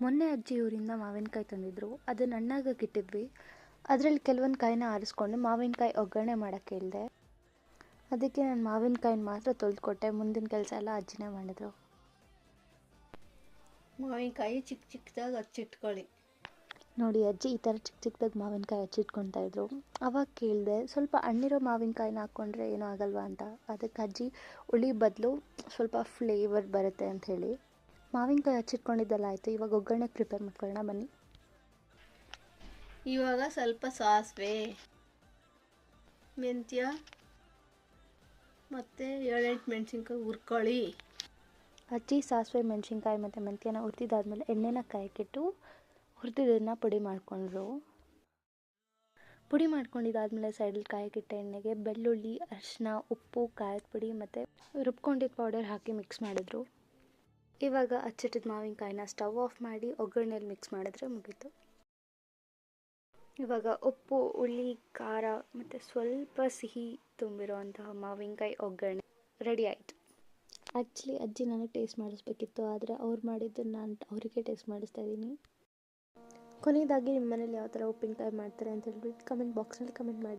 ಮೊನ್ನೆ ಅಜ್ಜಿ ಊರಿಂದ ಮಾವಿನಕಾಯಿ ತಂದಿದ್ರು. ಅದನ್ನು ಹಣ್ಣಾಗಕ್ಕೆ ಇಟ್ಟಿದ್ವಿ. ಅದರಲ್ಲಿ ಕೆಲವೊಂದು ಕಾಯಿನ ಆರಿಸ್ಕೊಂಡು ಮಾವಿನಕಾಯಿ ಒಗ್ಗರಣೆ ಮಾಡೋಕ್ಕೆ ಹೇಳಿದೆ. ಅದಕ್ಕೆ ನಾನು ಮಾವಿನಕಾಯಿನ ಮಾತ್ರ ತೊಳೆದುಕೊಟ್ಟೆ. ಮುಂದಿನ ಕೆಲಸ ಎಲ್ಲ ಅಜ್ಜಿನೇ ಮಾಡಿದ್ರು. ಮಾವಿನಕಾಯಿ ಚಿಕ್ಕ ಚಿಕ್ಕದಾಗಿ ಹಚ್ಚಿಟ್ಕೊಳ್ಳಿ. ನೋಡಿ ಅಜ್ಜಿ ಈ ಥರ ಚಿಕ್ಕ ಚಿಕ್ಕದಾಗಿ ಮಾವಿನಕಾಯಿ ಹಚ್ಚಿಟ್ಕೊತಾ ಇದ್ರು. ಅವಾಗ ಕೇಳಿದೆ, ಸ್ವಲ್ಪ ಹಣ್ಣಿರೋ ಮಾವಿನಕಾಯಿನ ಹಾಕ್ಕೊಂಡ್ರೆ ಏನೂ ಆಗಲ್ವಾ ಅಂತ. ಅದಕ್ಕೆ ಅಜ್ಜಿ ಹುಳಿ ಬದಲು ಸ್ವಲ್ಪ ಫ್ಲೇವರ್ ಬರುತ್ತೆ ಅಂಥೇಳಿ ಮಾವಿನಕಾಯಿ ಹಚ್ಚಿಟ್ಕೊಂಡಿದ್ದೆಲ್ಲ ಆಯಿತು. ಇವಾಗ ಒಗ್ಗರಣೆಗೆ ಪ್ರಿಪೇರ್ ಮಾಡ್ಕೊಳ್ಳೋಣ ಬನ್ನಿ. ಇವಾಗ ಸ್ವಲ್ಪ ಸಾಸಿವೆ, ಮೆಂತ್ಯ ಮತ್ತು 7-8 ಮೆಣಸಿನ್ಕಾಯಿ ಹುರ್ಕೊಳ್ಳಿ. ಅಜ್ಜಿ ಸಾಸಿವೆ, ಮೆಣಸಿನ್ಕಾಯಿ ಮತ್ತು ಮೆಂತ್ಯನ ಹುರಿದಿದ್ದಾದ್ಮೇಲೆ ಎಣ್ಣೆನ ಕಾಯಕ್ಕಿಟ್ಟು ಹುರಿದಿದ್ದನ್ನು ಪುಡಿ ಮಾಡಿಕೊಂಡ್ರು. ಪುಡಿ ಮಾಡ್ಕೊಂಡಿದ್ದಾದಮೇಲೆ ಸೈಡಲ್ಲಿ ಕಾಯಕ್ಕಿಟ್ಟ ಎಣ್ಣೆಗೆ ಬೆಳ್ಳುಳ್ಳಿ, ಅರಿಶಿನ, ಉಪ್ಪು, ಖಾರದ ಪುಡಿ ಮತ್ತು ರುಬ್ಕೊಂಡಿದ್ದ ಪೌಡರ್ ಹಾಕಿ ಮಿಕ್ಸ್ ಮಾಡಿದ್ರು. ಇವಾಗ ಹಚ್ಚಿಟ್ಟಿದ್ದ ಮಾವಿನಕಾಯಿನ ಸ್ಟವ್ ಆಫ್ ಮಾಡಿ ಒಗ್ಗರಣೆಯಲ್ಲಿ ಮಿಕ್ಸ್ ಮಾಡಿದ್ರೆ ಮುಗೀತು. ಇವಾಗ ಉಪ್ಪು, ಹುಳಿ, ಖಾರ ಮತ್ತು ಸ್ವಲ್ಪ ಸಿಹಿ ತುಂಬಿರೋಂತಹ ಮಾವಿನಕಾಯಿ ಒಗ್ಗರಣೆ ರೆಡಿ ಆಯಿತು. ಆ್ಯಕ್ಚುಲಿ ಅಜ್ಜಿ ನನಗೆ ಟೇಸ್ಟ್ ಮಾಡಿಸ್ಬೇಕಿತ್ತು, ಆದರೆ ಅವ್ರು ಮಾಡಿದ್ದನ್ನು ನಾನು ಅವರಿಗೆ ಟೇಸ್ಟ್ ಮಾಡಿಸ್ತಾ ಇದ್ದೀನಿ. ಕೊನೆಯದಾಗಿ ನಿಮ್ಮ ಮನೇಲಿ ಯಾವ ಥರ ಉಪ್ಪಿನಕಾಯಿ ಮಾಡ್ತಾರೆ ಅಂತ ಹೇಳ್ಬಿಟ್ಟು ಕಮೆಂಟ್ ಬಾಕ್ಸ್ನಲ್ಲಿ ಕಮೆಂಟ್ ಮಾಡಿ.